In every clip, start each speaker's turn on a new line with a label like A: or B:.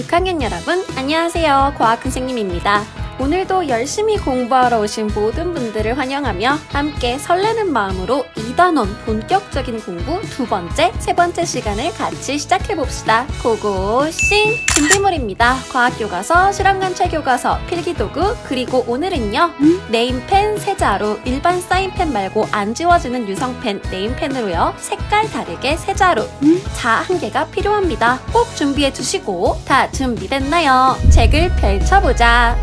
A: 6학년 여러분, 안녕하세요. 과학선생님입니다. 오늘도 열심히 공부하러 오신 모든 분들을 환영하며 함께 설레는 마음으로 2단원 본격적인 공부 두 번째, 세 번째 시간을 같이 시작해봅시다. 고고싱! 준비물입니다. 과학교과서, 실험관찰 교과서, 필기도구, 그리고 오늘은요. 네임펜, 세자루, 일반 사인펜 말고 안 지워지는 유성펜, 네임펜으로요. 색깔 다르게 세자루, 자 1개가 필요합니다. 꼭 준비해주시고 다 준비됐나요? 책을 펼쳐보자.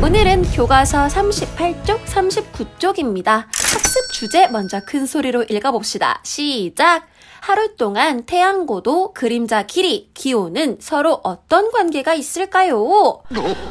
A: 오늘은 교과서 38쪽, 39쪽입니다. 학습 주제 먼저 큰 소리로 읽어봅시다. 시작! 하루 동안 태양고도, 그림자 길이, 기온은 서로 어떤 관계가 있을까요?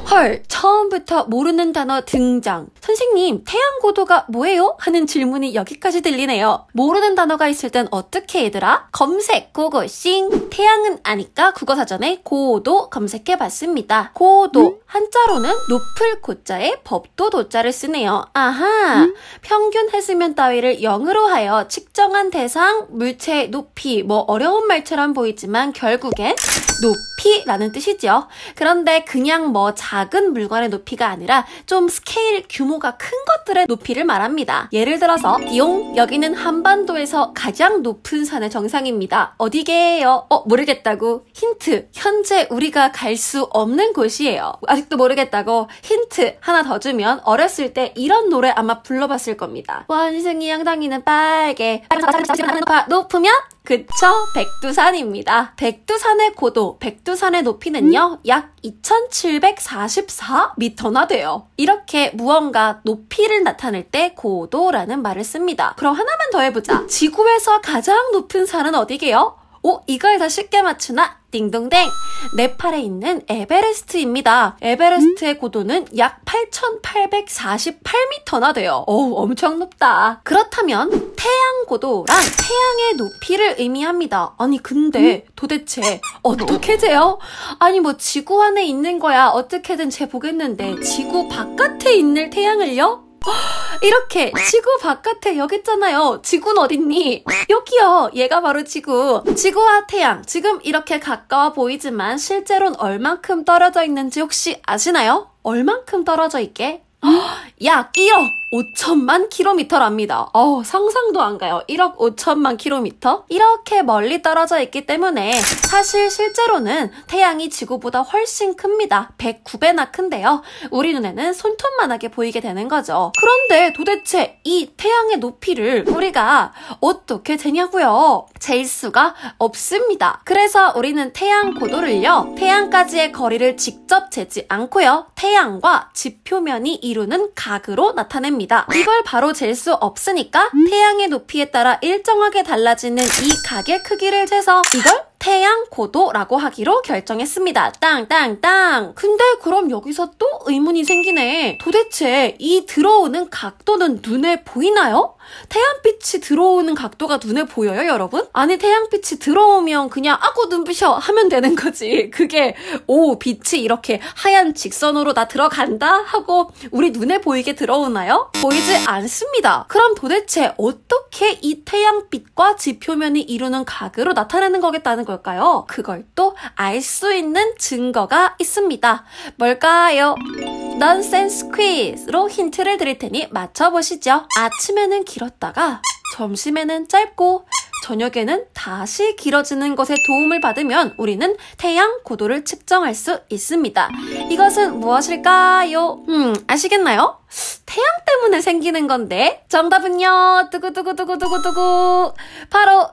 A: 헐, 처음부터 모르는 단어 등장. 선생님, 태양고도가 뭐예요? 하는 질문이 여기까지 들리네요. 모르는 단어가 있을 땐 어떻게 얘들아? 검색, 고고싱! 태양은 아니까 국어사전에 고도 검색해봤습니다. 고도, 한자로는 높을 고자에 법도 도자를 쓰네요. 아하, 평균 해수면 따위를 0으로 하여 측정한 대상, 물체의 높이, 뭐 어려운 말처럼 보이지만 결국엔 높이라는 뜻이죠. 그런데 그냥 뭐 작은 물건의 높이가 아니라 좀 스케일 규모가 큰 것들의 높이를 말합니다. 예를 들어서 띠용, 여기는 한반도에서 가장 높은 산의 정상입니다. 어디게요? 모르겠다고? 힌트, 현재 우리가 갈 수 없는 곳이에요. 아직도 모르겠다고? 힌트 하나 더 주면 어렸을 때 이런 노래 아마 불러봤을 겁니다. 원숭이 양당이는 빨개, 높으면? 그쵸? 백두산입니다. 백두산의 고도, 백두산의 높이는요, 약 2744m나 돼요. 이렇게 무언가 높이를 나타낼 때 고도라는 말을 씁니다. 그럼 하나만 더 해보자. 지구에서 가장 높은 산은 어디게요? 이걸 더 쉽게 맞추나? 띵동댕! 네팔에 있는 에베레스트입니다. 에베레스트의 고도는 약 8848m나 돼요. 엄청 높다. 그렇다면 태양 고도랑 태양의 높이를 의미합니다. 아니 근데 도대체 어떻게 재요? 아니 뭐 지구 안에 있는 거야 어떻게든 재보겠는데 지구 바깥에 있는 태양을요? 이렇게 지구 바깥에 여기 있잖아요. 지구는 어딨니? 여기요. 얘가 바로 지구. 지구와 태양 지금 이렇게 가까워 보이지만 실제로는 얼만큼 떨어져 있는지 혹시 아시나요? 얼만큼 떨어져 있게? 약 1억 5천만 킬로미터랍니다. 상상도 안 가요. 1억 5천만 킬로미터? 이렇게 멀리 떨어져 있기 때문에 사실 실제로는 태양이 지구보다 훨씬 큽니다. 109배나 큰데요. 우리 눈에는 손톱만하게 보이게 되는 거죠. 그런데 도대체 이 태양의 높이를 우리가 어떻게 재냐고요? 잴 수가 없습니다. 그래서 우리는 태양 고도를요. 태양까지의 거리를 직접 재지 않고요. 태양과 지표면이 이루는 각으로 나타냅니다. 이걸 바로 잴 수 없으니까 태양의 높이에 따라 일정하게 달라지는 이 각의 크기를 재서 이걸 태양 고도라고 하기로 결정했습니다. 땅땅땅! 근데 그럼 여기서 또 의문이 생기네. 도대체 이 들어오는 각도는 눈에 보이나요? 태양빛이 들어오는 각도가 눈에 보여요, 여러분? 아니, 태양빛이 들어오면 그냥 눈부셔 하면 되는 거지. 그게 빛이 이렇게 하얀 직선으로 나 들어간다 하고 우리 눈에 보이게 들어오나요? 보이지 않습니다. 그럼 도대체 어떻게 이 태양빛과 지표면이 이루는 각으로 나타내는 거겠다는 걸까요? 그걸 또 알 수 있는 증거가 있습니다. 뭘까요? 넌센스 퀴즈로 힌트를 드릴 테니 맞춰보시죠. 아침에는 길었다가 점심에는 짧고 저녁에는 다시 길어지는 것에 도움을 받으면 우리는 태양 고도를 측정할 수 있습니다. 이것은 무엇일까요? 아시겠나요? 태양 때문에 생기는 건데 정답은요. 두구두구두구두구두구 바로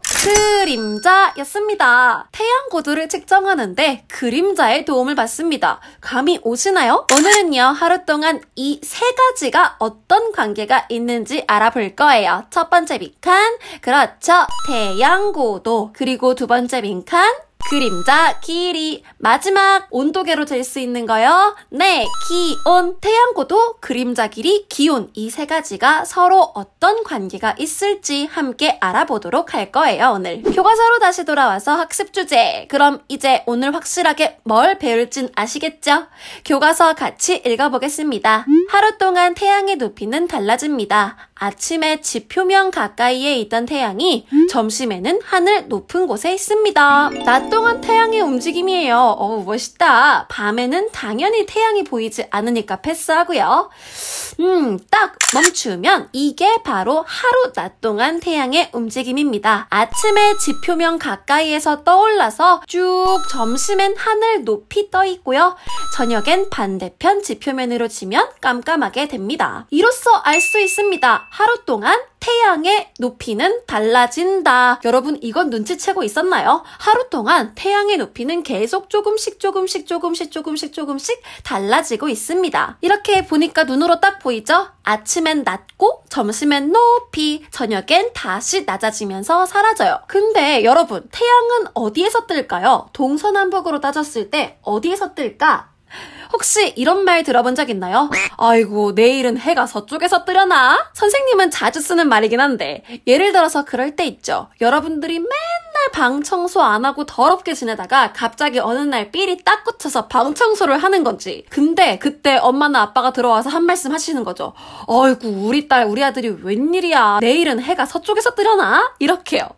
A: 그림자였습니다. 태양 고도를 측정하는데 그림자의 도움을 받습니다. 감이 오시나요? 오늘은요. 하루 동안 이 세 가지가 어떤 관계가 있는지 알아볼 거예요. 첫 번째 빈칸, 그렇죠. 태양 고도. 그리고 두 번째 빈칸, 그림자 길이. 마지막 온도계로 잴 수 있는 거요. 네, 기온. 태양고도, 그림자 길이, 기온. 이 세 가지가 서로 어떤 관계가 있을지 함께 알아보도록 할 거예요, 오늘. 교과서로 다시 돌아와서 학습 주제. 그럼 이제 오늘 확실하게 뭘 배울진 아시겠죠? 교과서 같이 읽어보겠습니다. 하루 동안 태양의 높이는 달라집니다. 아침에 지표면 가까이에 있던 태양이 점심에는 하늘 높은 곳에 있습니다. 낮 동안 태양의 움직임이에요. 어우, 멋있다. 밤에는 당연히 태양이 보이지 않으니까 패스하고요. 딱 멈추면 이게 바로 하루 낮 동안 태양의 움직임입니다. 아침에 지표면 가까이에서 떠올라서 쭉 점심엔 하늘 높이 떠 있고요. 저녁엔 반대편 지표면으로 치면 깜깜하게 됩니다. 이로써 알 수 있습니다. 하루 동안 태양의 높이는 달라진다. 여러분 이건 눈치채고 있었나요? 하루 동안 태양의 높이는 계속 조금씩 달라지고 있습니다. 이렇게 보니까 눈으로 딱 보이죠? 아침엔 낮고 점심엔 높이, 저녁엔 다시 낮아지면서 사라져요. 근데 여러분 태양은 어디에서 뜰까요? 동서남북으로 따졌을 때 어디에서 뜰까? 혹시 이런 말 들어본 적 있나요? 아이고 내일은 해가 서쪽에서 뜨려나? 선생님은 자주 쓰는 말이긴 한데 예를 들어서 그럴 때 있죠. 여러분들이 맨날 방 청소 안 하고 더럽게 지내다가 갑자기 어느 날 삘이 딱 꽂혀서 방 청소를 하는 건지. 근데 그때 엄마나 아빠가 들어와서 한 말씀 하시는 거죠. 아이고 우리 딸 우리 아들이 웬일이야. 내일은 해가 서쪽에서 뜨려나? 이렇게요.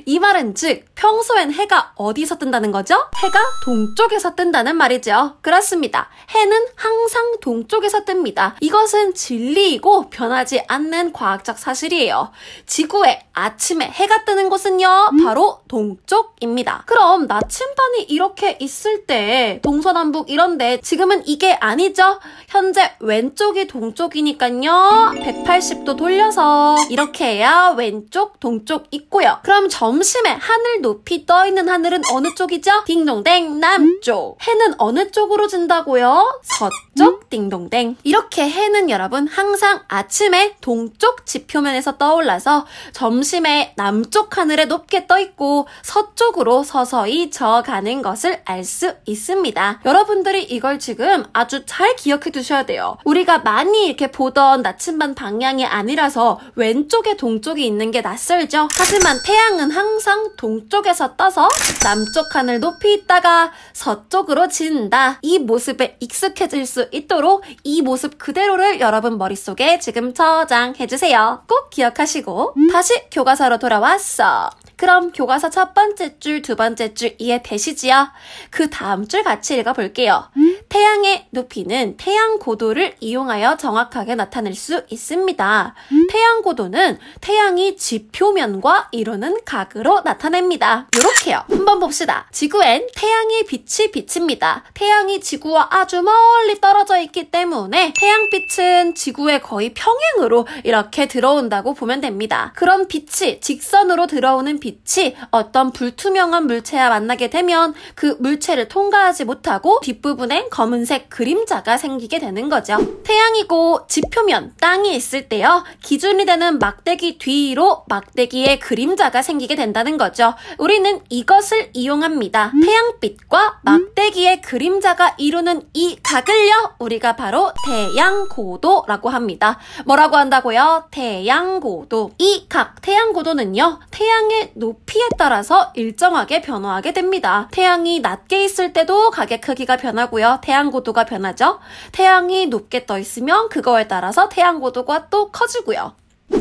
A: 이 말은 즉 평소엔 해가 어디서 뜬다는 거죠? 해가 동쪽에서 뜬다는 말이죠. 그렇습니다. 해는 항상 동쪽에서 뜹니다. 이것은 진리이고 변하지 않는 과학적 사실이에요. 지구의 아침에 해가 뜨는 곳은요 바로 동쪽입니다. 그럼 나침반이 이렇게 있을 때 동서남북 이런데 지금은 이게 아니죠? 현재 왼쪽이 동쪽이니까요 180도 돌려서 이렇게 해야 왼쪽 동쪽 있고요. 그럼 점심에 하늘 높이 떠있는 하늘은 어느 쪽이죠? 딩동댕 남쪽. 해는 어느 쪽으로 진다고요? 서쪽 딩동댕. 이렇게 해는 여러분 항상 아침에 동쪽 지표면에서 떠올라서 점심에 남쪽 하늘에 높게 떠있고 서쪽으로 서서히 져가는 것을 알 수 있습니다. 여러분들이 이걸 지금 아주 잘 기억해 두셔야 돼요. 우리가 많이 이렇게 보던 나침반 방향이 아니라서 왼쪽에 동쪽이 있는 게 낯설죠? 하지만 태양은 항상 동쪽에서 떠서 남쪽 하늘 높이 있다가 서쪽으로 진다. 이 모습에 익숙해질 수 있도록 이 모습 그대로를 여러분 머릿속에 지금 저장해주세요. 꼭 기억하시고 다시 교과서로 돌아왔어. 그럼 교과서 첫 번째 줄, 두 번째 줄 이해되시지요? 그 다음 줄 같이 읽어볼게요. 태양의 높이는 태양 고도를 이용하여 정확하게 나타낼 수 있습니다. 태양 고도는 태양이 지표면과 이루는 각으로 나타냅니다. 요렇게요. 한번 봅시다. 지구엔 태양의 빛이 비칩니다. 태양이 지구와 아주 멀리 떨어져 있기 때문에 태양빛은 지구에 거의 평행으로 이렇게 들어온다고 보면 됩니다. 그럼 빛이 직선으로 들어오는 빛이 어떤 불투명한 물체와 만나게 되면 그 물체를 통과하지 못하고 뒷부분엔 검은색 그림자가 생기게 되는 거죠. 태양이고 지표면 땅이 있을 때요. 기준이 되는 막대기 뒤로 막대기에 그림자가 생기게 된다는 거죠. 우리는 이것을 이용합니다. 태양빛과 막대기의 그림자가 이루는 이 각을요. 우리가 바로 태양고도라고 합니다. 뭐라고 한다고요? 태양고도. 이 각 태양고도는요. 태양의 높이에 따라서 일정하게 변화하게 됩니다. 태양이 낮게 있을 때도 각의 크기가 변하고요. 태양고도가 변하죠. 태양이 높게 떠 있으면 그거에 따라서 태양고도가 또 커지고요.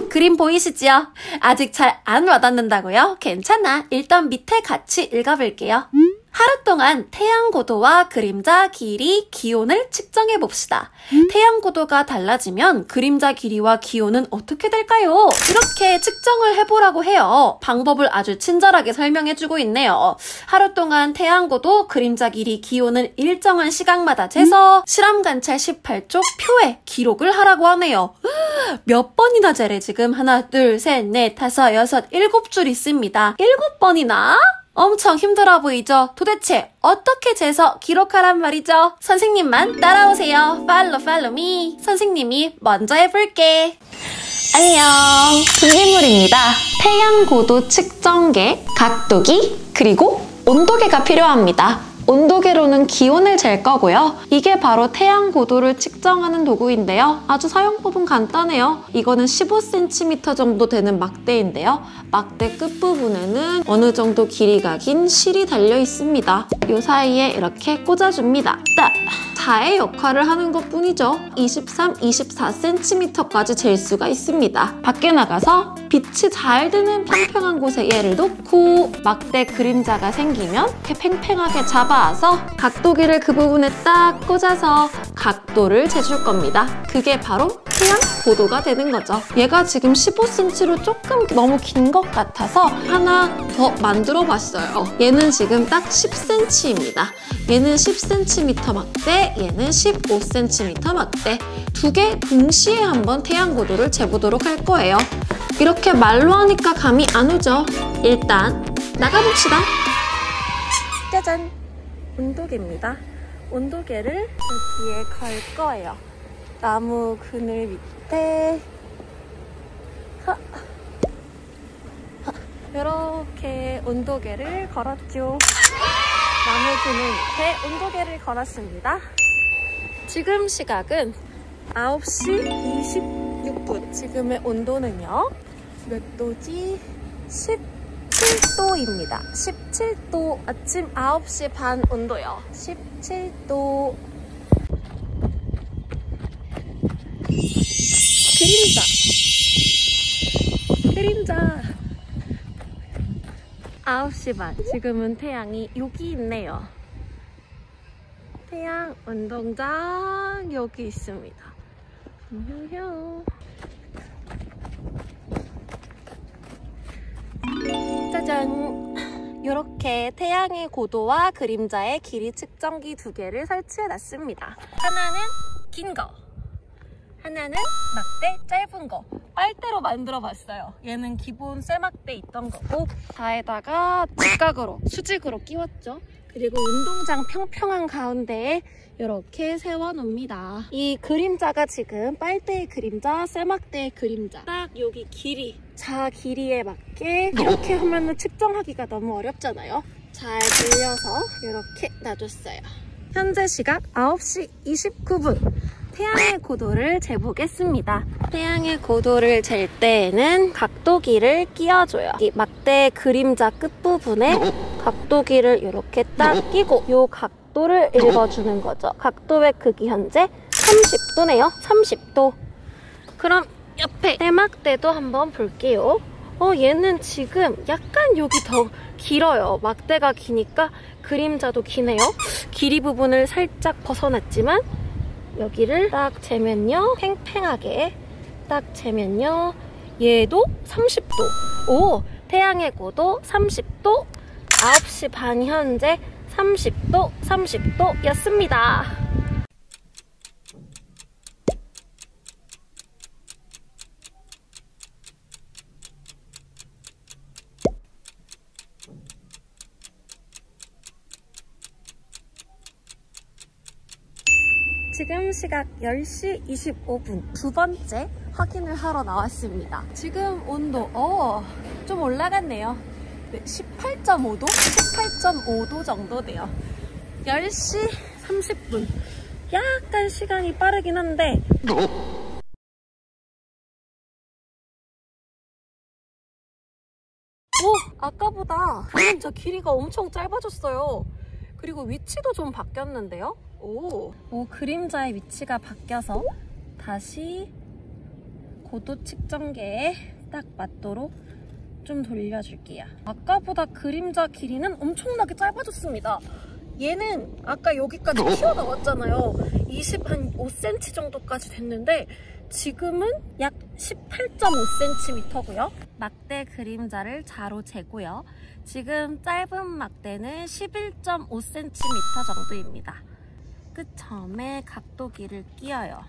A: 그림 보이시지요? 아직 잘 안 와닿는다고요? 괜찮아. 일단 밑에 같이 읽어볼게요. 하루 동안 태양 고도와 그림자 길이, 기온을 측정해 봅시다. 태양 고도가 달라지면 그림자 길이와 기온은 어떻게 될까요? 이렇게 측정을 해보라고 해요. 방법을 아주 친절하게 설명해주고 있네요. 하루 동안 태양 고도, 그림자 길이, 기온을 일정한 시각마다 재서 실험 관찰 18쪽 표에 기록을 하라고 하네요. 몇 번이나 재래 지금? 하나, 둘, 셋, 넷, 다섯, 여섯, 7줄 있습니다. 7번이나? 엄청 힘들어 보이죠? 도대체 어떻게 재서 기록하란 말이죠? 선생님만 따라오세요. Follow me. 선생님이 먼저 해볼게. 안녕. 준비물입니다. 태양 고도 측정계, 각도기, 그리고 온도계가 필요합니다. 온도계로는 기온을 잴 거고요. 이게 바로 태양 고도를 측정하는 도구인데요. 아주 사용법은 간단해요. 이거는 15cm 정도 되는 막대인데요. 막대 끝부분에는 어느 정도 길이가 긴 실이 달려 있습니다. 이 사이에 이렇게 꽂아줍니다. 딱! 자의 역할을 하는 것뿐이죠. 23, 24cm까지 잴 수가 있습니다. 밖에 나가서 빛이 잘 드는 평평한 곳에 얘를 놓고 막대 그림자가 생기면 이렇게 팽팽하게 잡아서 각도기를 그 부분에 딱 꽂아서 각도를 재줄 겁니다. 그게 바로 태양 고도가 되는 거죠. 얘가 지금 15cm로 조금 너무 긴 것 같아서 하나 더 만들어 봤어요. 얘는 지금 딱 10cm입니다. 얘는 10cm 막대, 얘는 15cm 막대. 두 개 동시에 한번 태양 고도를 재보도록 할 거예요. 이렇게 말로 하니까 감이 안 오죠? 일단 나가봅시다. 짜잔! 온도계입니다. 온도계를 여기에 걸 거예요. 나무 그늘 밑에 이렇게 온도계를 걸었죠. 나무 그늘 밑에 온도계를 걸었습니다. 지금 시각은 9시 26분. 지금의 온도는요. 몇 도지? 17도입니다. 17도. 아침 9시 반 온도요. 17도. 그림자. 9시 반. 지금은 태양이 여기 있네요. 태양 운동장 여기 있습니다. 짜잔! 이렇게 태양의 고도와 그림자의 길이 측정기 두 개를 설치해 놨습니다. 하나는 긴 거, 하나는 막대 짧은 거. 빨대로 만들어 봤어요. 얘는 기본 쇠막대 있던 거고 다에다가 직각으로 수직으로 끼웠죠. 그리고 운동장 평평한 가운데에 이렇게 세워놓습니다. 이 그림자가 지금 빨대의 그림자, 쇠막대의 그림자. 딱 여기 길이, 자 길이에 맞게 이렇게 하면 측정하기가 너무 어렵잖아요. 잘 돌려서 이렇게 놔줬어요. 현재 시각 9시 29분. 태양의 고도를 재보겠습니다. 태양의 고도를 잴 때에는 각도기를 끼워줘요. 이 막대 그림자 끝부분에 각도기를 이렇게 딱 끼고 이 각도를 읽어주는 거죠. 각도의 크기 현재 30도네요. 30도. 그럼 옆에 쇠막대도 한번 볼게요. 얘는 지금 약간 여기 더 길어요. 막대가 기니까 그림자도 기네요. 길이 부분을 살짝 벗어났지만 여기를 딱 재면요. 팽팽하게 딱 재면요. 얘도 30도. 오! 태양의 고도 30도. 9시 반 현재 30도, 30도였습니다. 지금 시각 10시 25분. 두 번째 확인을 하러 나왔습니다. 지금 온도 좀 올라갔네요. 네, 18.5도? 18.5도 정도 돼요. 10시 30분. 약간 시간이 빠르긴 한데 아까보다 그림자 길이가 엄청 짧아졌어요. 그리고 위치도 좀 바뀌었는데요. 그림자의 위치가 바뀌어서 다시 고도 측정계에 딱 맞도록 좀 돌려줄게요. 아까보다 그림자 길이는 엄청나게 짧아졌습니다. 얘는 아까 여기까지 튀어나왔잖아요. 25cm 정도까지 됐는데 지금은 약 18.5cm고요. 막대 그림자를 자로 재고요. 지금 짧은 막대는 11.5cm 정도입니다. 끝점에 각도기를 끼워요.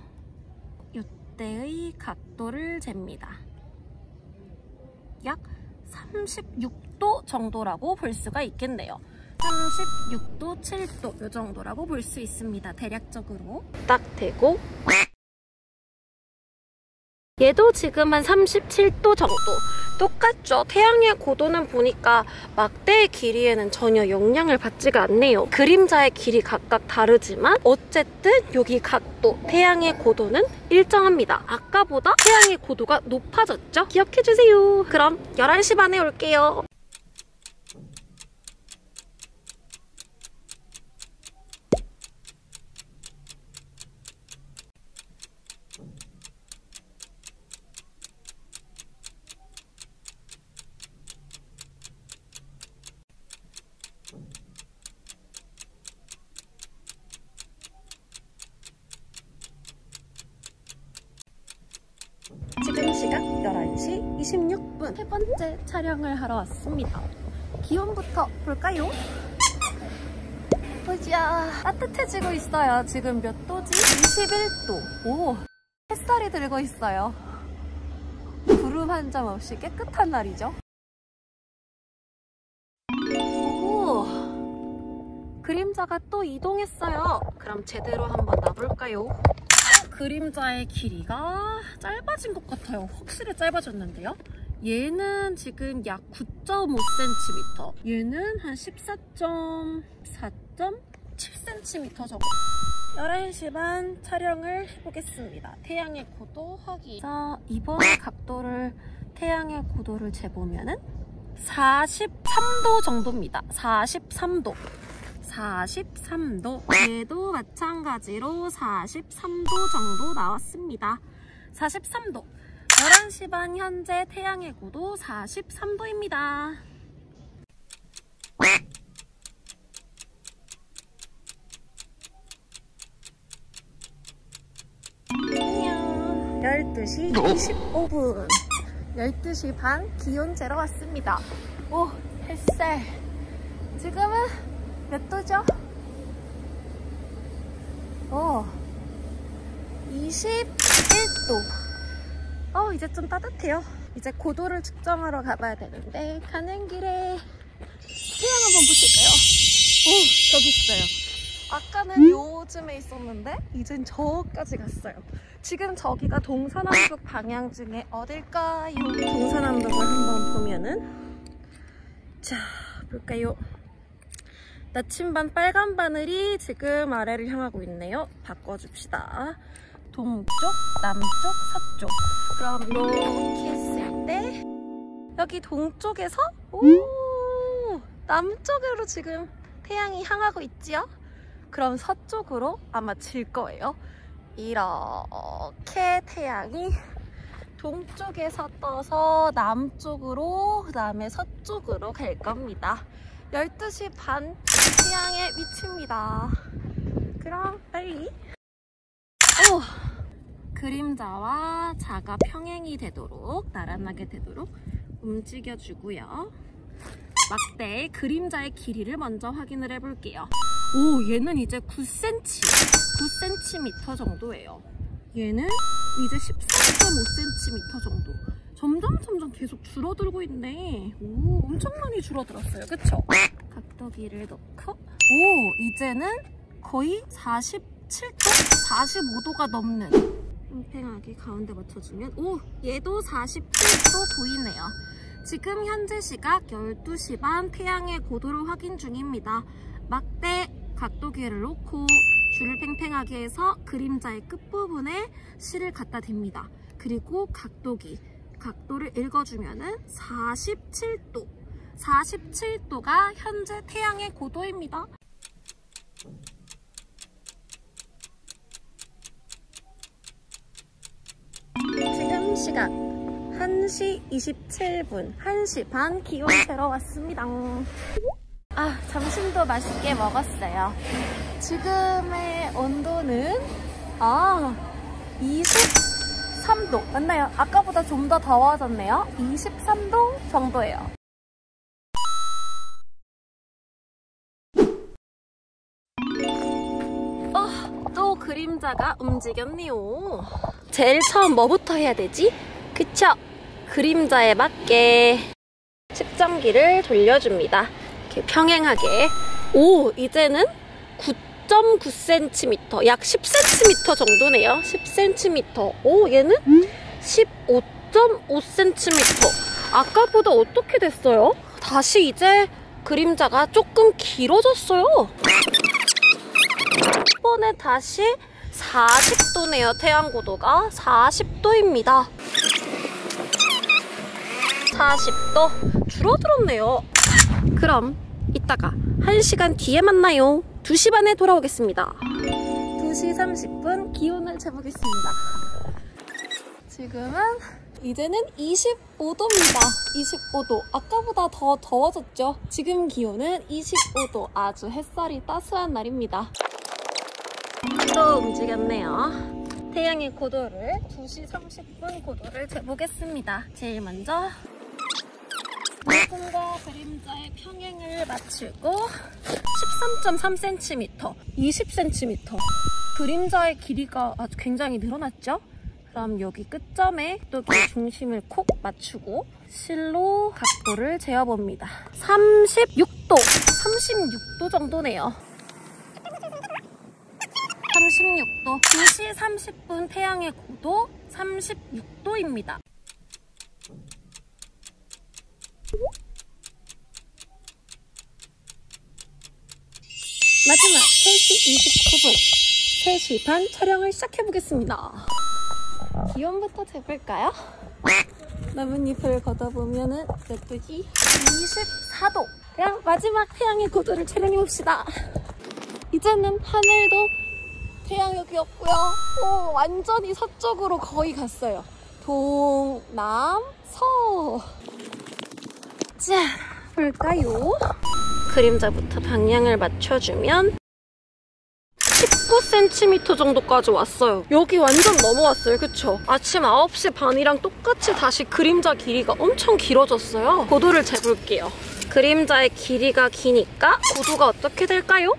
A: 이때의 각도를 잽니다. 약 36도 정도라고 볼 수가 있겠네요. 36도, 7도 이 정도라고 볼 수 있습니다. 대략적으로 딱 대고 얘도 지금 한 37도 정도. 똑같죠? 태양의 고도는 보니까 막대의 길이에는 전혀 영향을 받지가 않네요. 그림자의 길이 각각 다르지만 어쨌든 여기 각도, 태양의 고도는 일정합니다. 아까보다 태양의 고도가 높아졌죠? 기억해주세요. 그럼 11시 반에 올게요. 여러분, 세 번째 촬영을 하러 왔습니다. 기온부터 볼까요? 보자. 따뜻해지고 있어요. 지금 몇 도지? 21도. 오, 햇살이 들고 있어요. 구름 한 점 없이 깨끗한 날이죠. 오, 그림자가 또 이동했어요. 그럼 제대로 한번 놔볼까요? 그림자의 길이가 짧아진 것 같아요. 확실히 짧아졌는데요. 얘는 지금 약 9.5cm, 얘는 한 14.4.7cm 정도. 11시 반 촬영을 해보겠습니다. 태양의 고도 확인. 자, 이번에 각도를, 태양의 고도를 재보면은 43도 정도입니다. 43도. 43도. 얘도 마찬가지로 43도 정도 나왔습니다. 43도. 11시 반 현재 태양의 고도 43도입니다. 안녕. 12시 25분. 12시 반 기온 재러 왔습니다. 오, 햇살. 지금은 몇 도죠? 오, 21도. 이제 좀 따뜻해요. 이제 고도를 측정하러 가봐야 되는데, 가는 길에 태양 한번 보실까요? 오, 저기 있어요. 아까는 요쯤에 있었는데 이젠 저까지 갔어요. 지금 저기가 동서남북 방향 중에 어딜까요? 동서남북을 한번 보면은, 자, 볼까요? 나침반 빨간 바늘이 지금 아래를 향하고 있네요. 바꿔줍시다. 동쪽, 남쪽, 서쪽. 그럼 이렇게 했을 때 여기 동쪽에서 남쪽으로 지금 태양이 향하고 있지요? 그럼 서쪽으로 아마 질 거예요. 이렇게 태양이 동쪽에서 떠서 남쪽으로, 그 다음에 서쪽으로 갈 겁니다. 12시 반 태양의 위치입니다. 그럼 빨리. 그림자와 자가 평행이 되도록, 나란하게 되도록 움직여주고요. 막대의 그림자의 길이를 먼저 확인을 해볼게요. 오, 얘는 이제 9cm 정도예요. 얘는 이제 13.5cm 정도. 점점 계속 줄어들고 있네. 오, 엄청 많이 줄어들었어요. 그쵸? 각도기를 놓고, 오, 이제는 거의 47도? 45도가 넘는, 팽팽하게 가운데 맞춰주면, 오, 얘도 47도 보이네요. 지금 현재 시각 12시 반 태양의 고도를 확인 중입니다. 막대 각도기를 놓고 줄을 팽팽하게 해서 그림자의 끝부분에 실을 갖다 댑니다. 그리고 각도를 읽어주면은 47도. 47도가 현재 태양의 고도입니다. 지금 시각 1시 27분, 1시 반 기온 재러 왔습니다. 점심도 맛있게 먹었어요. 지금의 온도는 23도 맞나요? 아까보다 좀 더 더워졌네요. 23도 정도예요. 또 그림자가 움직였네요. 제일 처음 뭐부터 해야 되지? 그쵸? 그림자에 맞게 측정기를 돌려줍니다. 이렇게 평행하게. 오, 이제는 9.9cm, 약 10cm 정도네요. 10cm. 오, 얘는 15.5cm. 아까보다 어떻게 됐어요? 다시 이제 그림자가 조금 길어졌어요. 이번에 다시 40도네요. 태양고도가 40도입니다. 40도 줄어들었네요. 그럼 이따가 1시간 뒤에 만나요. 2시 반에 돌아오겠습니다. 2시 30분 기온을 재보겠습니다. 지금은 이제는 25도입니다. 25도. 아까보다 더 더워졌죠? 지금 기온은 25도. 아주 햇살이 따스한 날입니다. 또 움직였네요. 태양의 고도를 2시 30분 고도를 재보겠습니다. 제일 먼저 손과 그림자의 평행을 맞추고 13.3cm, 20cm. 그림자의 길이가 아주 굉장히 늘어났죠? 그럼 여기 끝점에 깍두기 중심을 콕 맞추고 실로 각도를 재어봅니다. 36도! 36도 정도네요. 36도. 2시 30분 태양의 고도 36도입니다. 마지막 3시 29분 3시 반 촬영을 시작해보겠습니다. 기온부터 재볼까요? 나뭇잎을 걷어보면은 12시 24도. 그냥 마지막 태양의 고도를 촬영해봅시다. 이제는 하늘도 태양 여기 없고요. 완전히 서쪽으로 거의 갔어요. 동남서. 자, 볼까요? 그림자부터 방향을 맞춰주면 19cm 정도까지 왔어요. 여기 완전 넘어왔어요. 그쵸? 아침 9시 반이랑 똑같이 다시 그림자 길이가 엄청 길어졌어요. 고도를 재볼게요. 그림자의 길이가 기니까 고도가 어떻게 될까요?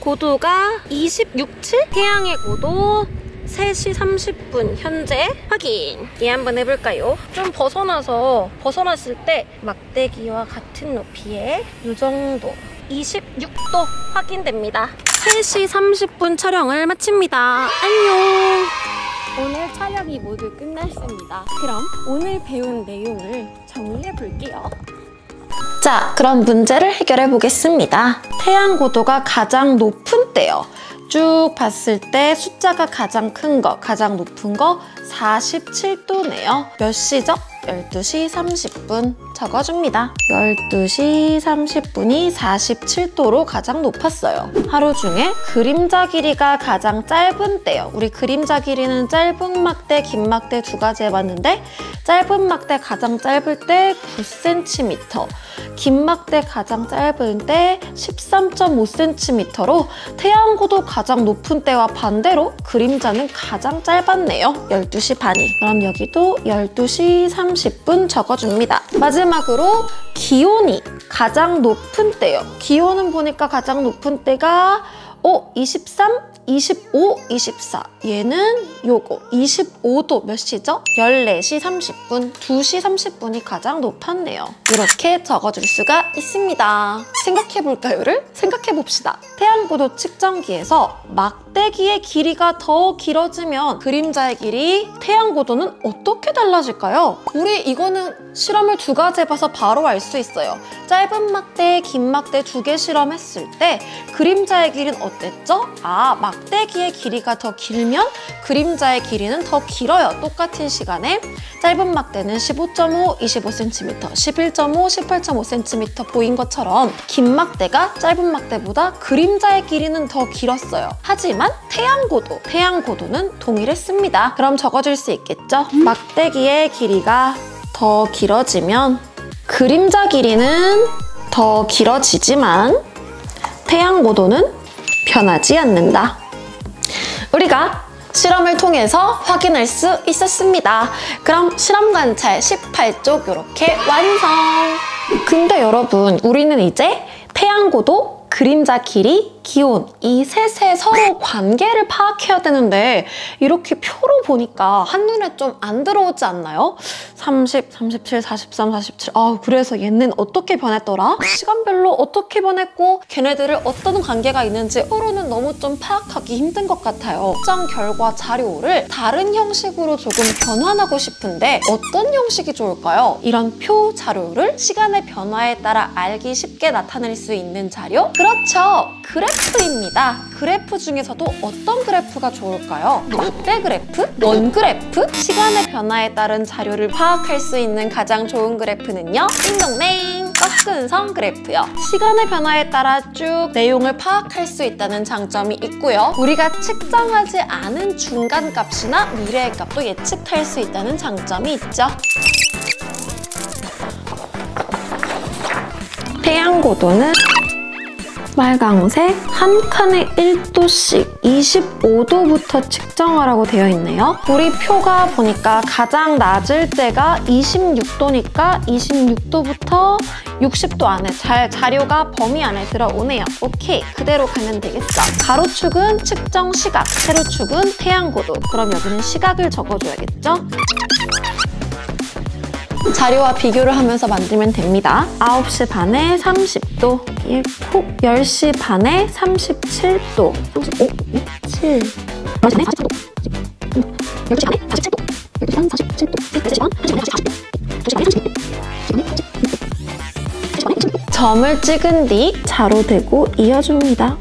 A: 고도가 26.7? 태양의 고도 3시 30분 현재 확인. 이 한번 해볼까요? 좀 벗어났을 때 막대기와 같은 높이에 이 정도 26도 확인됩니다. 3시 30분 촬영을 마칩니다. 안녕. 오늘 촬영이 모두 끝났습니다. 그럼 오늘 배운 내용을 정리해 볼게요. 자, 그럼 문제를 해결해 보겠습니다. 태양 고도가 가장 높은 때요. 쭉 봤을 때 숫자가 가장 큰 거, 가장 높은 거 47도네요. 몇 시죠? 12시 30분 적어줍니다. 12시 30분이 47도로 가장 높았어요. 하루 중에 그림자 길이가 가장 짧은 때요. 우리 그림자 길이는 짧은 막대, 긴 막대 두 가지 해봤는데 짧은 막대 가장 짧을 때 9cm, 긴 막대 가장 짧은 때 13.5cm로 태양고도 가장 높은 때와 반대로 그림자는 가장 짧았네요. 12시 반이. 그럼 여기도 12시 30분 적어줍니다. 마지막으로 기온이 가장 높은 때요. 기온은 보니까 가장 높은 때가 23, 25, 24. 얘는 요거 25도 몇 시죠? 14시 30분, 2시 30분이 가장 높았네요. 이렇게 적어줄 수가 있습니다. 생각해볼까요를? 생각해봅시다. 태양고도 측정기에서 막대기의 길이가 더 길어지면 그림자의 길이, 태양고도는 어떻게 달라질까요? 우리 이거는 실험을 두 가지 해봐서 바로 알 수 있어요. 짧은 막대, 긴 막대 두 개 실험했을 때 그림자의 길이는 어땠죠? 막대기의 길이가 더 길면 그림자의 길이는 더 길어요. 똑같은 시간에. 짧은 막대는 15.5, 25cm, 11.5, 18.5cm 보인 것처럼 긴 막대가 짧은 막대보다 그림자의 길이는 더 길었어요. 하지만 태양고도는 동일했습니다. 그럼 적어줄 수 있겠죠? 막대기의 길이가 더 길어지면 그림자 길이는 더 길어지지만 태양고도는 변하지 않는다. 우리가 실험을 통해서 확인할 수 있었습니다. 그럼 실험 관찰 18쪽 이렇게 완성! 근데 여러분, 우리는 이제 태양고도, 그림자 길이, 기온 이 셋의 서로 관계를 파악해야 되는데 이렇게 표로 보니까 한눈에 좀 안 들어오지 않나요? 30, 37, 43, 47 그래서 얘는 어떻게 변했더라? 시간별로 어떻게 변했고 걔네들을 어떤 관계가 있는지 서로는 너무 좀 파악하기 힘든 것 같아요. 측정 결과 자료를 다른 형식으로 조금 변환하고 싶은데 어떤 형식이 좋을까요? 이런 표 자료를 시간의 변화에 따라 알기 쉽게 나타낼 수 있는 자료? 그렇죠! 그래프입니다. 그래프 중에서도 어떤 그래프가 좋을까요? 막대 그래프? 원 그래프? 시간의 변화에 따른 자료를 파악할 수 있는 가장 좋은 그래프는요? 띵동댕! 꺾은선 그래프요. 시간의 변화에 따라 쭉 내용을 파악할 수 있다는 장점이 있고요. 우리가 측정하지 않은 중간값이나 미래의 값도 예측할 수 있다는 장점이 있죠. 태양고도는 빨강색 한 칸에 1도씩 25도부터 측정하라고 되어 있네요. 우리 표가 보니까 가장 낮을 때가 26도니까 26도부터 60도 안에 자료가 범위 안에 들어오네요. 오케이, 그대로 가면 되겠어. 가로축은 측정 시각, 세로축은 태양고도. 그럼 여기는 시각을 적어줘야겠죠? 자료와 비교를 하면서 만들면 됩니다. 9시 반에 30도, 1콕. 10시 반에 37도, 35, 7. 10시 반에 47도, 12시 반에 47도, 12시 반에 47도, 13시 반에 47도, 2시 반에 37도, 3시 반에 37도. 점을 찍은 뒤 자로 대고 이어줍니다.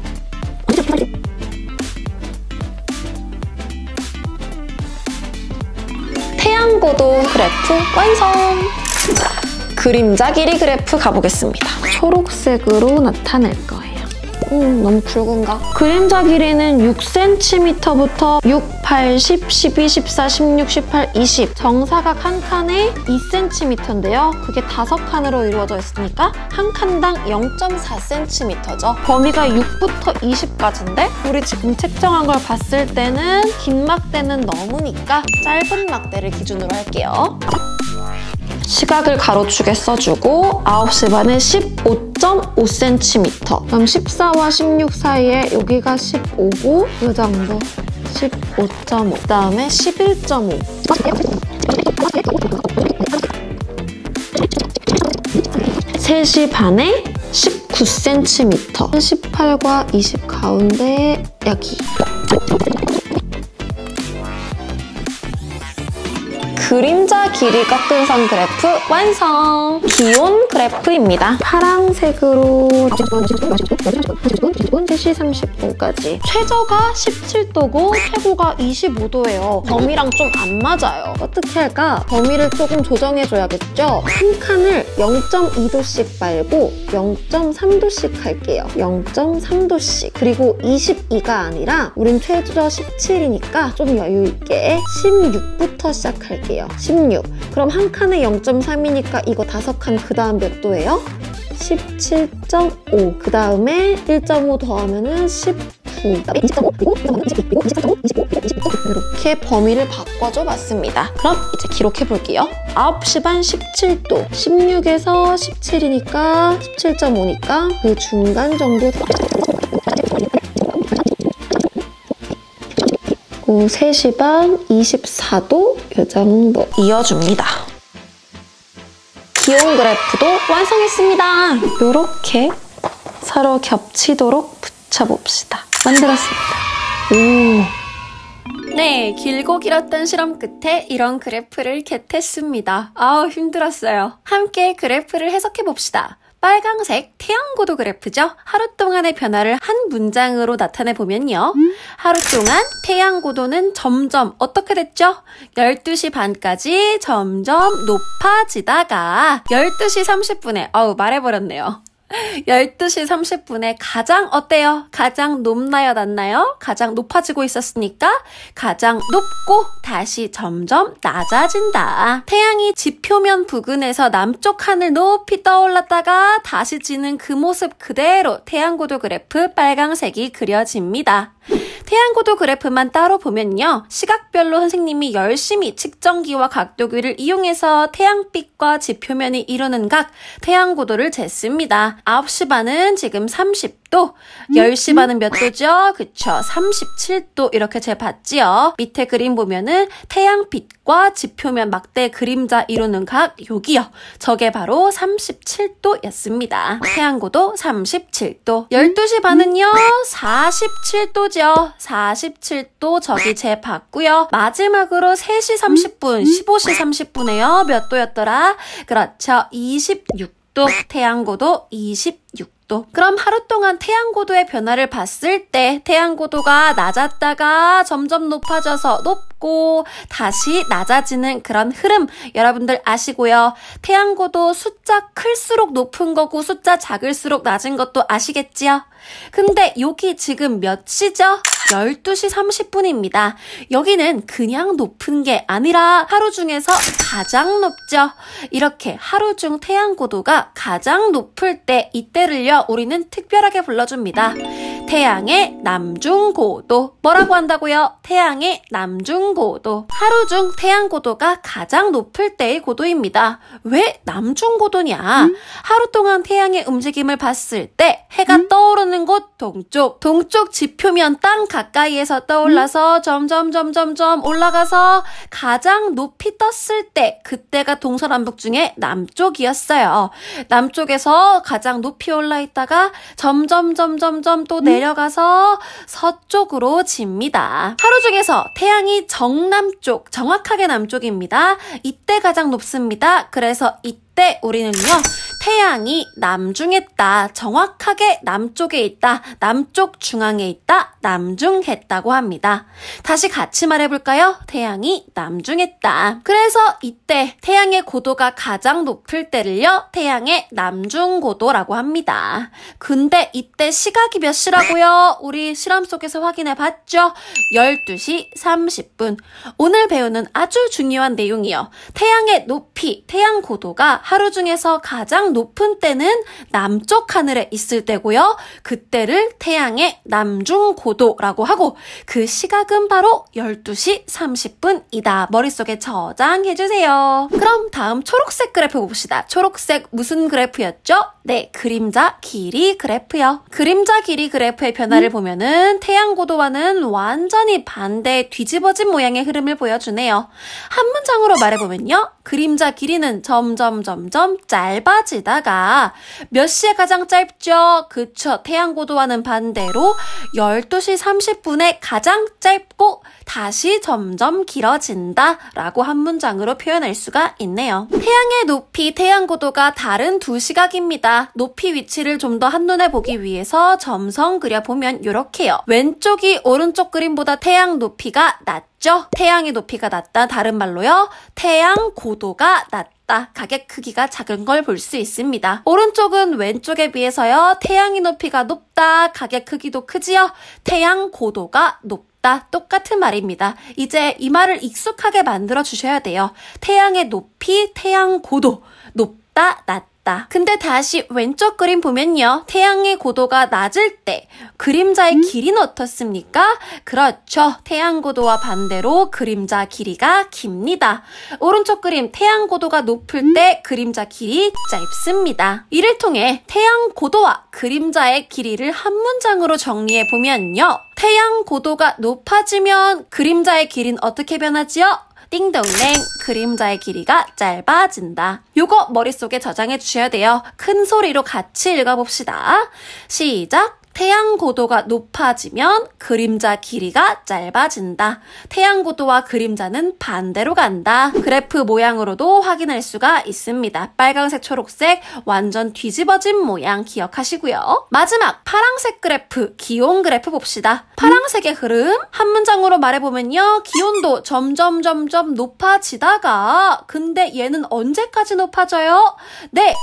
A: 태양고도 그래프 완성! 그림자 길이 그래프 가보겠습니다. 초록색으로 나타낼 거예요. 너무 굵은가? 그림자 길이는 6cm부터 6, 8, 10, 12, 14, 16, 18, 20 정사각 한 칸에 2cm인데요. 그게 5칸으로 이루어져 있으니까 한 칸당 0.4cm죠. 범위가 6부터 20까지인데 우리 지금 책정한 걸 봤을 때는 긴 막대는 넘으니까 짧은 막대를 기준으로 할게요. 시각을 가로축에 써주고 9시 반에 15.5cm. 그럼 14와 16 사이에 여기가 15고 이 정도 15.5. 그 다음에 11.5. 3시 반에 19cm. 18과 20 가운데 여기. 그림자 길이 꺾은 선 그래프 완성! 기온 그래프입니다. 파란색으로 3시 30분까지. 최저가 17도고 최고가 25도예요. 범위랑 좀 안 맞아요. 어떻게 할까? 범위를 조금 조정해줘야겠죠? 한 칸을 0.2도씩 말고 0.3도씩 할게요. 0.3도씩. 그리고 22가 아니라 우린 최저 17이니까 좀 여유있게 16부터 시작할게요. 16. 그럼 한 칸에 0.3이니까 이거 5칸 그 다음 몇 도예요? 17.5. 그 다음에 1.5 더하면은 19. 20.5. 그리고 22. 23.5. 25. 26. 이렇게 범위를 바꿔줘 봤습니다. 그럼 이제 기록해 볼게요. 9시 반 17도. 16에서 17이니까 17.5니까 그 중간 정도. 3시 반 24도 이 정도 이어줍니다. 기온 그래프도 완성했습니다. 이렇게 서로 겹치도록 붙여봅시다. 만들었습니다. 오. 네, 길고 길었던 실험 끝에 이런 그래프를 겟했습니다. 아우, 힘들었어요. 함께 그래프를 해석해봅시다. 빨강색 태양고도 그래프죠. 하루 동안의 변화를 한 문장으로 나타내보면요. 하루 동안 태양고도는 점점 어떻게 됐죠? 12시 반까지 점점 높아지다가 12시 30분에 말해버렸네요. 12시 30분에 가장 어때요? 가장 높나요? 낮나요? 가장 높아지고 있었으니까 가장 높고 다시 점점 낮아진다. 태양이 지표면 부근에서 남쪽 하늘 높이 떠올랐다가 다시 지는 그 모습 그대로 태양고도 그래프 빨강색이 그려집니다. 태양고도 그래프만 따로 보면요. 시각별로 선생님이 열심히 측정기와 각도기를 이용해서 태양빛과 지표면이 이루는 각 태양고도를 쟀습니다. 9시 반은 지금 30도, 10시 반은 몇 도죠? 그쵸, 37도 이렇게 재봤지요. 밑에 그림 보면은 태양빛과 지표면 막대 그림자 이루는 각 여기요. 저게 바로 37도였습니다. 태양고도 37도. 12시 반은요, 47도죠. 47도 저기 재봤고요. 마지막으로 3시 30분, 15시 30분에요. 몇 도였더라? 그렇죠, 26도. 태양고도 26도. 그럼 하루 동안 태양고도의 변화를 봤을 때 태양고도가 낮았다가 점점 높아져서 높고 높고 다시 낮아지는 그런 흐름 여러분들 아시고요. 태양고도 숫자 클수록 높은 거고 숫자 작을수록 낮은 것도 아시겠지요? 근데 여기 지금 몇 시죠? 12시 30분입니다. 여기는 그냥 높은 게 아니라 하루 중에서 가장 높죠. 이렇게 하루 중 태양고도가 가장 높을 때 이때를요 우리는 특별하게 불러줍니다. 태양의 남중고도. 뭐라고 한다고요? 태양의 남중고도. 하루 중 태양고도가 가장 높을 때의 고도입니다. 왜 남중고도냐? 하루 동안 태양의 움직임을 봤을 때 해가 떠오르는 곳 동쪽. 동쪽 지표면 땅 가까이에서 떠올라서 점점 올라가서 가장 높이 떴을 때 그때가 동서남북 중에 남쪽이었어요. 남쪽에서 가장 높이 올라 있다가 점점 또 내려가서 서쪽으로 집니다. 하루 중에서 태양이 정남쪽, 정확하게 남쪽입니다. 이때 가장 높습니다. 그래서 이때 우리는요 태양이 남중에 있다, 정확하게 남쪽에 있다, 남쪽 중앙에 있다, 남중했다고 합니다. 다시 같이 말해볼까요? 태양이 남중했다. 그래서 이때 태양의 고도가 가장 높을 때를요 태양의 남중고도라고 합니다. 근데 이때 시각이 몇 시라고요? 우리 실험 속에서 확인해봤죠? 12시 30분. 오늘 배우는 아주 중요한 내용이요. 태양의 높이, 태양 고도가 하루 중에서 가장 높은 때는 남쪽 하늘에 있을 때고요. 그때를 태양의 남중고도라고 하고 그 시각은 바로 12시 30분이다. 머릿속에 저장해주세요. 그럼 다음 초록색 그래프 봅시다. 초록색 무슨 그래프였죠? 네, 그림자 길이 그래프요. 그림자 길이 그래프의 변화를 보면은 태양 고도와는 완전히 반대의 뒤집어진 모양의 흐름을 보여주네요. 한 문장으로 말해보면요. 그림자 길이는 점점 짧아지다가 몇 시에 가장 짧죠? 그쵸. 태양 고도와는 반대로 12시 30분에 가장 짧고 다시 점점 길어진다 라고 한 문장으로 표현할 수가 있네요. 태양의 높이, 태양 고도가 다른 두 시각입니다. 높이 위치를 좀 더 한눈에 보기 위해서 점성 그려보면 이렇게요. 왼쪽이 오른쪽 그림보다 태양 높이가 낮죠? 태양의 높이가 낮다. 다른 말로요. 태양 고도가 낮다. 가격 크기가 작은 걸 볼 수 있습니다. 오른쪽은 왼쪽에 비해서요. 태양의 높이가 높다. 가격 크기도 크지요. 태양 고도가 높다. 똑같은 말입니다. 이제 이 말을 익숙하게 만들어 주셔야 돼요. 태양의 높이, 태양 고도. 높다, 낮다. 근데 다시 왼쪽 그림 보면요. 태양의 고도가 낮을 때 그림자의 길이는 어떻습니까? 그렇죠. 태양 고도와 반대로 그림자 길이가 깁니다. 오른쪽 그림 태양 고도가 높을 때 그림자 길이 짧습니다. 이를 통해 태양 고도와 그림자의 길이를 한 문장으로 정리해 보면요. 태양 고도가 높아지면 그림자의 길이는 어떻게 변하지요? 띵동댕, 그림자의 길이가 짧아진다. 요거 머릿속에 저장해 주셔야 돼요. 큰 소리로 같이 읽어봅시다. 시작! 태양 고도가 높아지면 그림자 길이가 짧아진다. 태양 고도와 그림자는 반대로 간다. 그래프 모양으로도 확인할 수가 있습니다. 빨강색, 초록색 완전 뒤집어진 모양 기억하시고요. 마지막 파랑색 그래프, 기온 그래프 봅시다. 파랑색의 흐름 한 문장으로 말해보면요. 기온도 점점 높아지다가 근데 얘는 언제까지 높아져요? 네!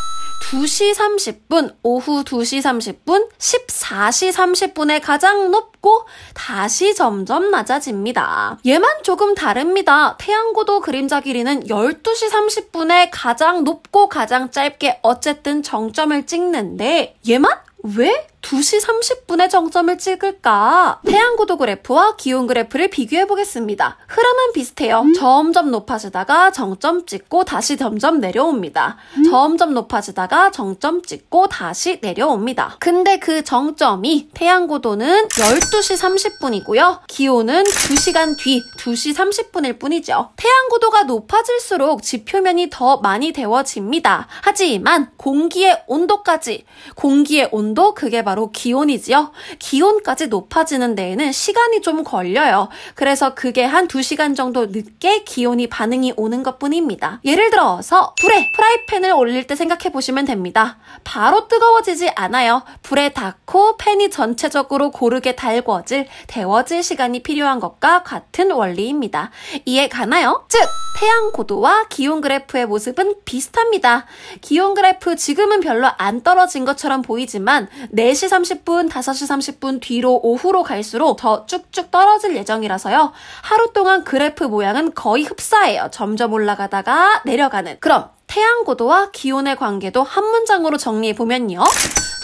A: 2시 30분, 오후 2시 30분, 14시 30분에 가장 높고 다시 점점 낮아집니다. 얘만 조금 다릅니다. 태양고도 그림자 길이는 12시 30분에 가장 높고 가장 짧게 어쨌든 정점을 찍는데 얘만 왜 2시 30분에 정점을 찍을까? 태양고도 그래프와 기온 그래프를 비교해 보겠습니다. 흐름은 비슷해요. 점점 높아지다가 정점 찍고 다시 점점 내려옵니다. 점점 높아지다가 정점 찍고 다시 내려옵니다. 근데 그 정점이 태양고도는 12시 30분이고요. 기온은 2시간 뒤 2시 30분일 뿐이죠. 태양고도가 높아질수록 지표면이 더 많이 데워집니다. 하지만 공기의 온도까지, 공기의 온도 그게 바로 기온이지요. 기온까지 높아지는 데에는 시간이 좀 걸려요. 그래서 그게 한 2시간 정도 늦게 기온이 반응이 오는 것뿐입니다. 예를 들어서 불에 프라이팬을 올릴 때 생각해 보시면 됩니다. 바로 뜨거워지지 않아요. 불에 닿고 팬이 전체적으로 고르게 달궈질, 데워질 시간이 필요한 것과 같은 원리입니다. 이해 가나요? 즉, 태양 고도와 기온 그래프의 모습은 비슷합니다. 기온 그래프 지금은 별로 안 떨어진 것처럼 보이지만 4시 30분, 5시 30분 뒤로 오후로 갈수록 더 쭉쭉 떨어질 예정이라서요. 하루 동안 그래프 모양은 거의 흡사해요. 점점 올라가다가 내려가는. 그럼 태양 고도와 기온의 관계도 한 문장으로 정리해보면요.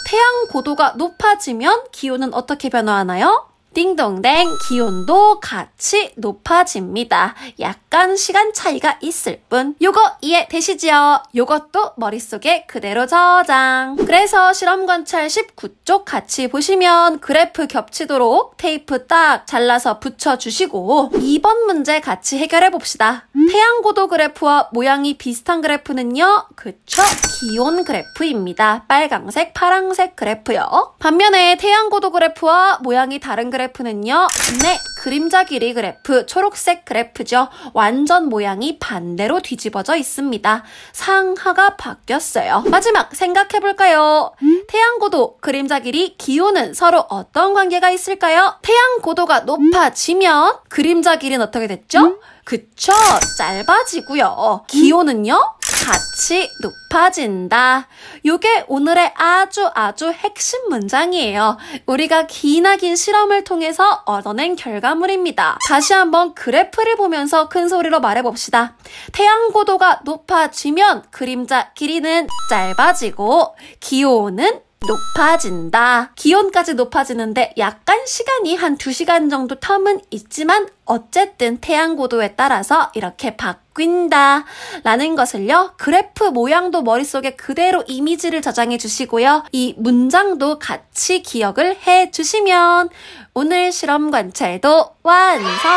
A: 태양 고도가 높아지면 기온은 어떻게 변화하나요? 띵동댕, 기온도 같이 높아집니다. 약간 시간 차이가 있을 뿐. 요거 이해되시죠? 요것도 머릿속에 그대로 저장. 그래서 실험 관찰 19쪽 같이 보시면 그래프 겹치도록 테이프 딱 잘라서 붙여주시고 2번 문제 같이 해결해 봅시다. 태양 고도 그래프와 모양이 비슷한 그래프는요. 그쵸? 기온 그래프입니다. 빨강색, 파랑색 그래프요. 반면에 태양 고도 그래프와 모양이 다른 그래프는요. 네, 그림자 길이 그래프, 초록색 그래프죠. 완전 모양이 반대로 뒤집어져 있습니다. 상하가 바뀌었어요. 마지막 생각해볼까요? 태양 고도, 그림자 길이, 기온은 서로 어떤 관계가 있을까요? 태양 고도가 높아지면 그림자 길이는 어떻게 됐죠? 그쵸? 짧아지고요. 기온은요? 같이 높아진다. 요게 오늘의 아주 핵심 문장이에요. 우리가 기나긴 실험을 통해서 얻어낸 결과물입니다. 다시 한번 그래프를 보면서 큰 소리로 말해봅시다. 태양 고도가 높아지면 그림자 길이는 짧아지고 기온은 높아진다. 기온까지 높아지는데 약간 시간이 한 2시간 정도 텀은 있지만 어쨌든 태양 고도에 따라서 이렇게 바뀐다 라는 것을요. 그래프 모양도 머릿속에 그대로 이미지를 저장해 주시고요. 이 문장도 같이 기억을 해 주시면 오늘 실험 관찰도 완성!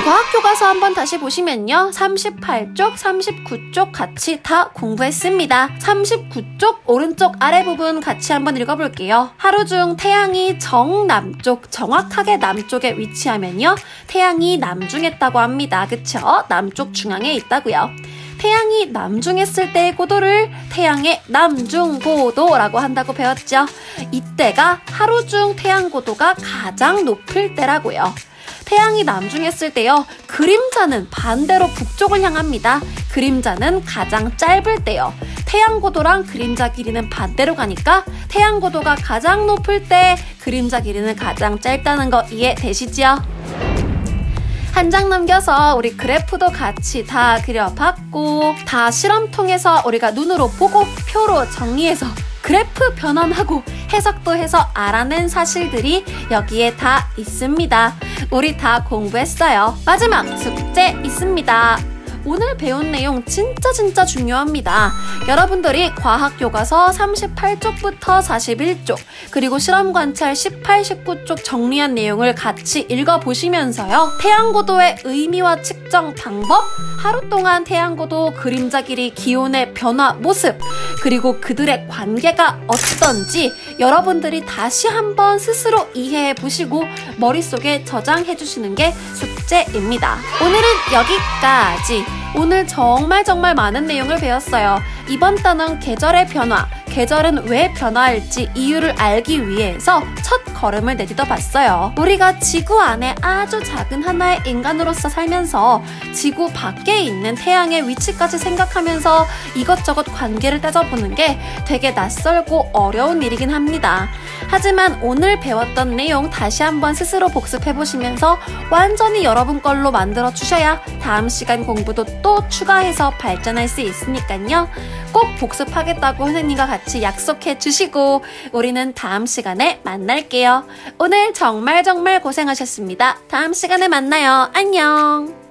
A: 과학 교과서 한번 다시 보시면요. 38쪽, 39쪽 같이 다 공부했습니다. 39쪽 오른쪽 아래 부분 같이 한번 읽어볼게요. 하루 중 태양이 정남쪽, 정확하게 남쪽에 위치하면요. 태양이 남중했다고 합니다. 그쵸? 남쪽 중앙에 있다고요. 태양이 남중했을 때의 고도를 태양의 남중고도라고 한다고 배웠죠. 이때가 하루 중 태양 고도가 가장 높을 때라고요. 태양이 남중했을 때요. 그림자는 반대로 북쪽을 향합니다. 그림자는 가장 짧을 때요. 태양 고도랑 그림자 길이는 반대로 가니까 태양 고도가 가장 높을 때 그림자 길이는 가장 짧다는 거 이해되시죠? 한 장 넘겨서 우리 그래프도 같이 다 그려봤고 다 실험 통해서 우리가 눈으로 보고 표로 정리해서 그래프 변환하고 해석도 해서 알아낸 사실들이 여기에 다 있습니다. 우리 다 공부했어요. 마지막 숙제 있습니다. 오늘 배운 내용 진짜 중요합니다. 여러분들이 과학교과서 38쪽부터 41쪽 그리고 실험관찰 18, 19쪽 정리한 내용을 같이 읽어보시면서요. 태양고도의 의미와 측정 방법, 하루 동안 태양고도, 그림자 길이, 기온의 변화 모습 그리고 그들의 관계가 어떤지 여러분들이 다시 한번 스스로 이해해보시고 머릿속에 저장해주시는 게 숙제입니다. 오늘은 여기까지. 오늘 정말 많은 내용을 배웠어요. 이번 단원 계절의 변화, 계절은 왜 변화할지 이유를 알기 위해서 첫 걸음을 내딛어 봤어요. 우리가 지구 안에 아주 작은 하나의 인간으로서 살면서 지구 밖에 있는 태양의 위치까지 생각하면서 이것저것 관계를 따져보는 게 되게 낯설고 어려운 일이긴 합니다. 하지만 오늘 배웠던 내용 다시 한번 스스로 복습해보시면서 완전히 여러분 걸로 만들어 주셔야 다음 시간 공부도 또 추가해서 발전할 수 있으니까요. 꼭 복습하겠다고 선생님과 같이 약속해 주시고 우리는 다음 시간에 만날게요. 오늘 정말 고생하셨습니다. 다음 시간에 만나요. 안녕.